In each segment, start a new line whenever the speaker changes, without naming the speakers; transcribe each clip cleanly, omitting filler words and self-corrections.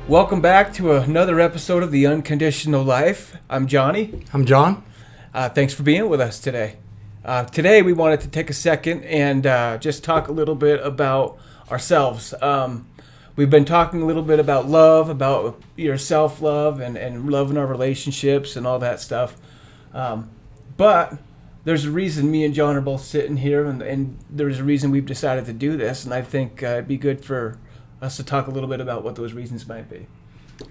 Welcome back to another episode of The Unconditional Life. I'm Johnny.
I'm John.
Thanks for being with us today. Today we wanted to take a second and just talk a little bit about ourselves. We've been talking a little bit about love, about your self-love and love in our relationships and all that stuff. But there's a reason me and John are both sitting here, and there's a reason we've decided to do this, and I think it'd be good for us to talk a little bit about what those reasons might be.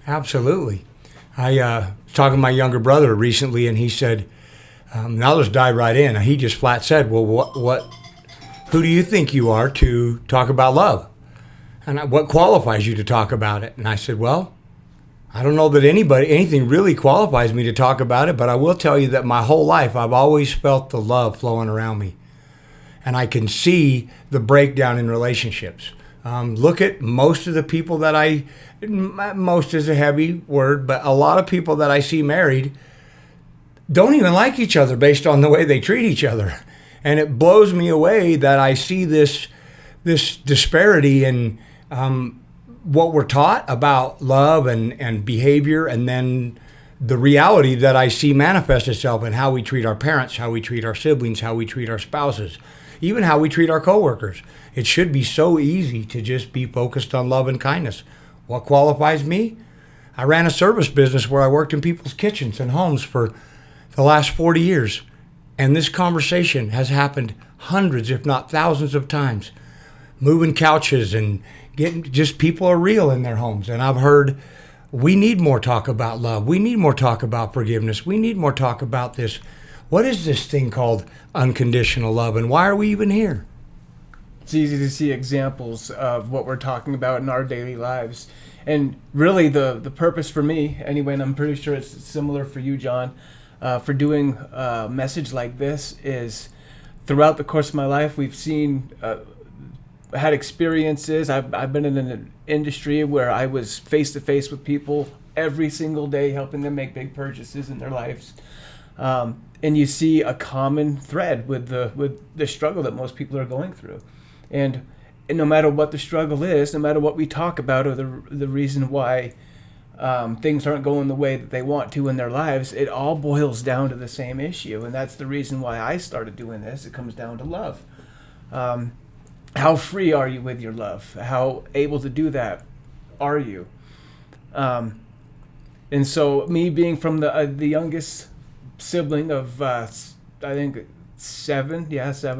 Absolutely. I was talking to my younger brother recently, and he said, and I'll just dive right in. He just flat said, well, who do you think you are to talk about love? And what qualifies you to talk about it? And I said, well, I don't know that anything really qualifies me to talk about it, but I will tell you that my whole life I've always felt the love flowing around me. And I can see the breakdown in relationships. Look at most of the people most is a heavy word, but a lot of people that I see married don't even like each other based on the way they treat each other. And it blows me away that I see this disparity in what we're taught about love and behavior, and then the reality that I see manifest itself in how we treat our parents, how we treat our siblings, how we treat our spouses, even how we treat our coworkers. It should be so easy to just be focused on love and kindness. What qualifies me? I ran a service business where I worked in people's kitchens and homes for the last 40 years. And this conversation has happened hundreds, if not thousands of times. Moving couches and just people are real in their homes. And I've heard we need more talk about love. We need more talk about forgiveness. We need more talk about this. What is this thing called unconditional love, and why are we even here?
It's easy to see examples of what we're talking about in our daily lives. And really the purpose for me, anyway, and I'm pretty sure it's similar for you, John, for doing a message like this is throughout the course of my life, we've seen, had experiences. I've been in an industry where I was face-to-face with people every single day, helping them make big purchases in their lives. And you see a common thread with the struggle that most people are going through. And no matter what the struggle is, no matter what we talk about or the reason why things aren't going the way that they want to in their lives, it all boils down to the same issue. And that's the reason why I started doing this. It comes down to love. How free are you with your love? How able to do that are you? And so me being from the youngest sibling of, I think, seven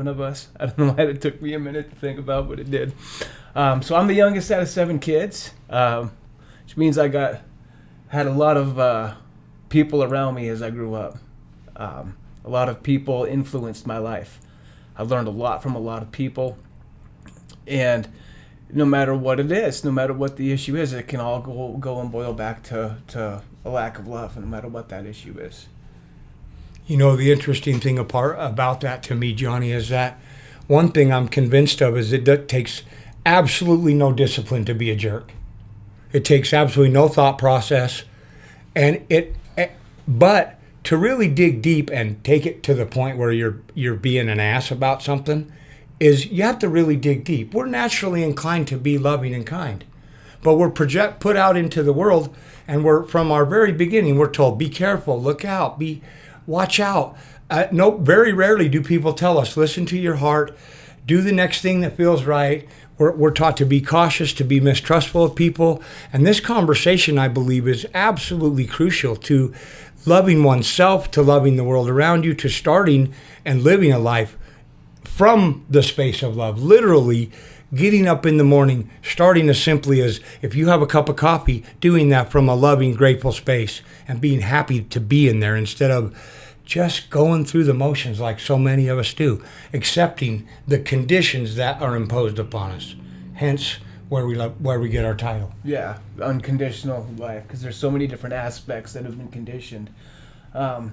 of us. I don't know why it took me a minute to think about, but it did. So I'm the youngest out of 7 kids, which means I had a lot of people around me as I grew up. A lot of people influenced my life. I learned a lot from a lot of people, and no matter what it is, no matter what the issue is, it can all go and boil back to a lack of love, no matter what that issue is.
You know, the interesting thing about that to me, Johnny, is that one thing I'm convinced of is it takes absolutely no discipline to be a jerk. It takes absolutely no thought process. But to really dig deep and take it to the point where you're being an ass about something is you have to really dig deep. We're naturally inclined to be loving and kind, but we're put out into the world, and we're from our very beginning, we're told, be careful, look out, watch out. Very rarely do people tell us, listen to your heart, do the next thing that feels right. We're taught to be cautious, to be mistrustful of people. And this conversation, I believe, is absolutely crucial to loving oneself, to loving the world around you, to starting and living a life from the space of love. Literally getting up in the morning, starting as simply as, if you have a cup of coffee, doing that from a loving, grateful space and being happy to be in there instead of just going through the motions like so many of us do, accepting the conditions that are imposed upon us. Hence, where we get our title.
Yeah, unconditional life, because there's so many different aspects that have been conditioned. And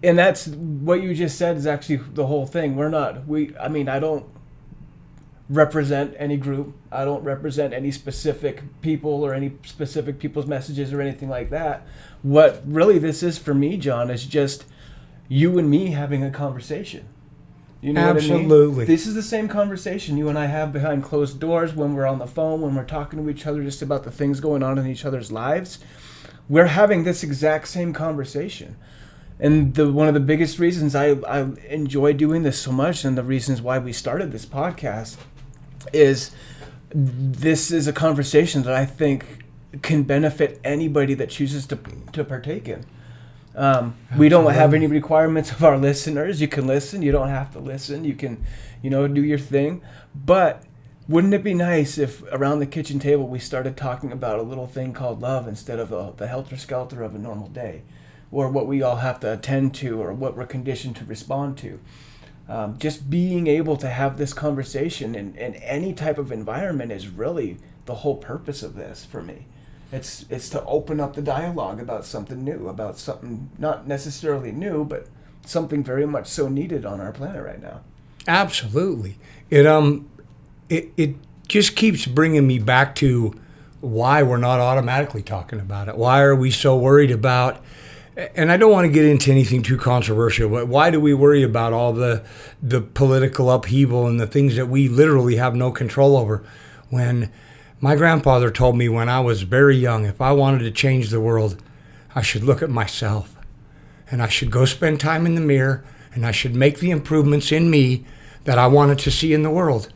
that's what you just said is actually the whole thing. I don't represent any group. I don't represent any specific people or any specific people's messages or anything like that. What really this is for me, John, is just you and me having a conversation. You know what I mean?
Absolutely.
This is the same conversation you and I have behind closed doors when we're on the phone, when we're talking to each other just about the things going on in each other's lives. We're having this exact same conversation. And one of the biggest reasons I enjoy doing this so much, and the reasons why we started this podcast, is this is a conversation that I think can benefit anybody that chooses to partake in. We don't have any requirements of our listeners. You can listen. You don't have to listen. You can, do your thing. But wouldn't it be nice if around the kitchen table we started talking about a little thing called love instead of the helter-skelter of a normal day, or what we all have to attend to, or what we're conditioned to respond to. Just being able to have this conversation in any type of environment is really the whole purpose of this for me. It's to open up the dialogue about something new, about something not necessarily new, but something very much so needed on our planet right now.
Absolutely. It just keeps bringing me back to why we're not automatically talking about it. Why are we so worried about, and I don't want to get into anything too controversial, but why do we worry about all the political upheaval and the things that we literally have no control over? When my grandfather told me when I was very young, if I wanted to change the world, I should look at myself, and I should go spend time in the mirror, and I should make the improvements in me that I wanted to see in the world.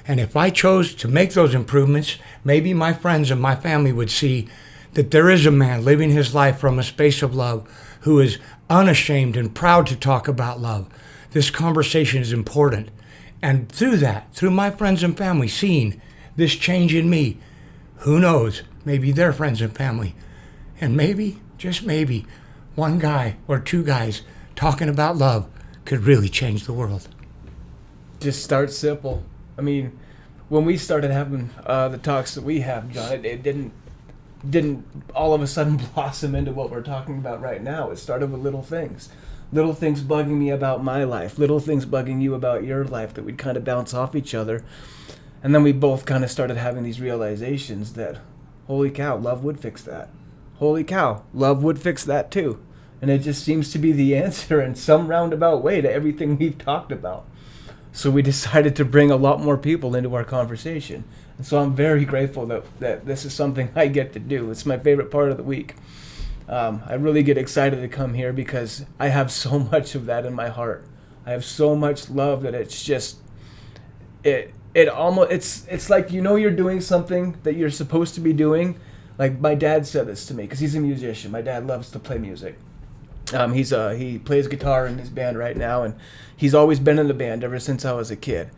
And if I chose to make those improvements, maybe my friends and my family would see that there is a man living his life from a space of love who is unashamed and proud to talk about love. This conversation is important. And through that, through my friends and family seeing this change in me, who knows, maybe their friends and family. And maybe, just maybe, one guy or two guys talking about love could really change the world.
Just start simple. I mean, when we started having the talks that we have, John, it didn't all of a sudden blossom into what we're talking about right now. It started with little things bugging me about my life, little things bugging you about your life, that we'd kind of bounce off each other. And then we both kind of started having these realizations that, holy cow, love would fix that. Holy cow, love would fix that too. And it just seems to be the answer in some roundabout way to everything we've talked about. So we decided to bring a lot more people into our conversation. And so I'm very grateful that this is something I get to do. It's my favorite part of the week. I really get excited to come here because I have so much of that in my heart. I have so much love that it's just, it's like, you're doing something that you're supposed to be doing. Like my dad said this to me because he's a musician. My dad loves to play music. He plays guitar in his band right now, and he's always been in the band ever since I was a kid.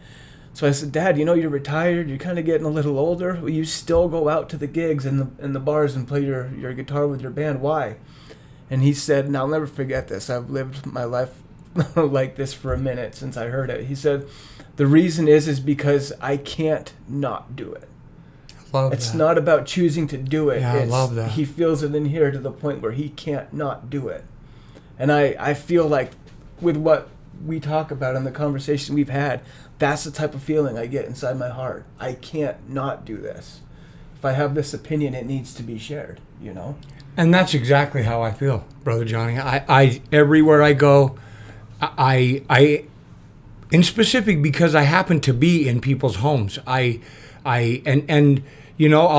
So I said, Dad, you're retired, you're kind of getting a little older. Will you still go out to the gigs and the bars and play your guitar with your band? Why? And he said, and I'll never forget this. I've lived my life like this for a minute since I heard it. He said, the reason is because I can't not do it. It's not about choosing to do it.
Yeah, I love that.
He feels it in here to the point where he can't not do it. And I feel like with what we talk about in the conversation we've had, that's the type of feeling I get inside my heart. I can't not do this. If I have this opinion, it needs to be shared,
And that's exactly how I feel, Brother Johnny. I everywhere I go, I in specific because I happen to be in people's homes. I'll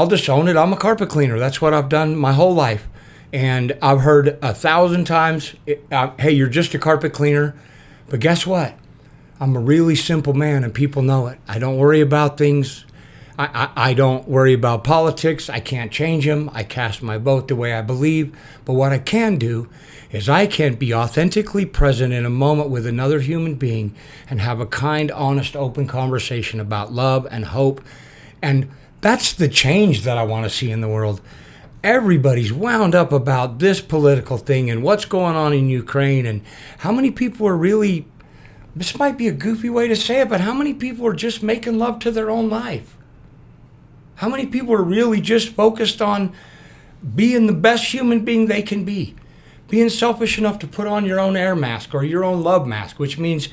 just own it. I'm a carpet cleaner. That's what I've done my whole life. And I've heard 1,000 times, hey, you're just a carpet cleaner. But guess what? I'm a really simple man, and people know it. I don't worry about things. I don't worry about politics. I can't change them. I cast my vote the way I believe. But what I can do is I can be authentically present in a moment with another human being and have a kind, honest, open conversation about love and hope. And that's the change that I want to see in the world. Everybody's wound up about this political thing and what's going on in Ukraine, and how many people are really, this might be a goofy way to say it, but how many people are just making love to their own life? How many people are really just focused on being the best human being they can be? Being selfish enough to put on your own air mask or your own love mask, which means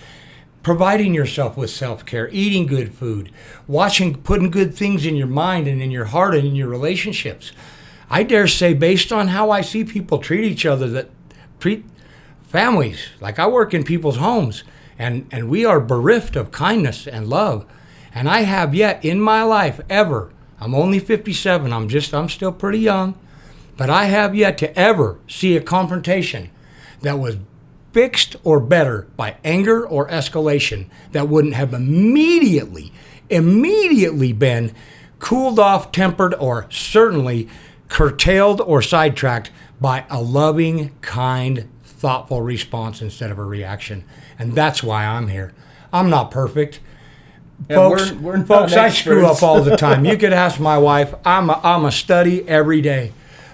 providing yourself with self-care, eating good food, putting good things in your mind and in your heart and in your relationships. I dare say, based on how I see people treat each other, that treat families, like I work in people's homes, And we are bereft of kindness and love. And I have yet in my life ever, I'm only 57, I'm still pretty young, but I have yet to ever see a confrontation that was fixed or better by anger or escalation that wouldn't have immediately been cooled off, tempered, or certainly curtailed or sidetracked by a loving, kind, thoughtful response instead of a reaction. And that's why I'm here. I'm not perfect.
Yeah, we're not
folks, I screw
experts.
up all the time. You could ask my wife. I'm a study every day.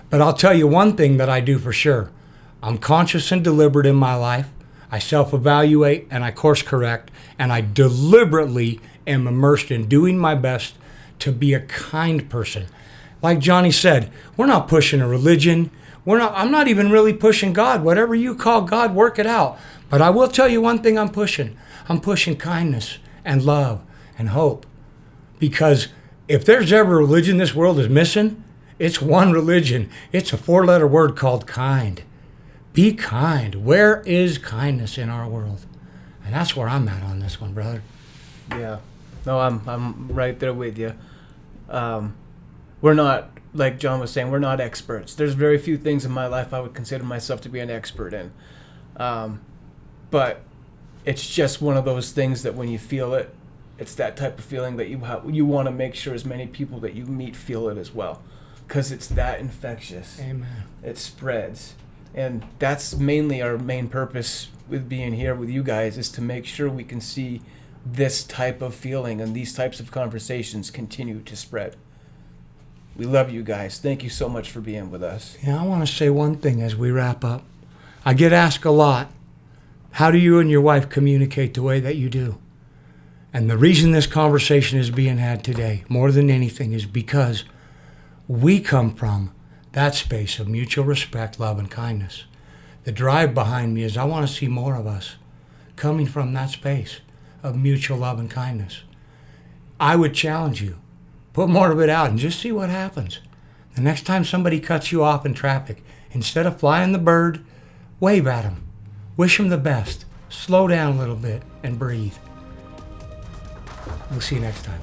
But I'll tell you one thing that I do for sure. I'm conscious and deliberate in my life. I self-evaluate and I course correct. And I deliberately am immersed in doing my best to be a kind person. Like Johnny said, we're not pushing a religion. I'm not even really pushing God. Whatever you call God, work it out. But I will tell you one thing I'm pushing. I'm pushing kindness and love and hope. Because if there's ever a religion this world is missing, it's one religion. It's a 4-letter word called kind. Be kind. Where is kindness in our world? And that's where I'm at on this one, brother.
Yeah. No, I'm right there with you. We're not, like John was saying, we're not experts. There's very few things in my life I would consider myself to be an expert in. But it's just one of those things that when you feel it, it's that type of feeling that you want to make sure as many people that you meet feel it as well, because it's that infectious.
Amen.
It spreads, and that's mainly our main purpose with being here with you guys, is to make sure we can see this type of feeling and these types of conversations continue to spread. We love you guys. Thank you so much for being with us.
Yeah, I want to say one thing as we wrap up. I get asked a lot, how do you and your wife communicate the way that you do? And the reason this conversation is being had today, more than anything, is because we come from that space of mutual respect, love, and kindness. The drive behind me is I want to see more of us coming from that space of mutual love and kindness. I would challenge you, put more of it out and just see what happens. The next time somebody cuts you off in traffic, instead of flying the bird, wave at them. Wish them the best. Slow down a little bit and breathe. We'll see you next time.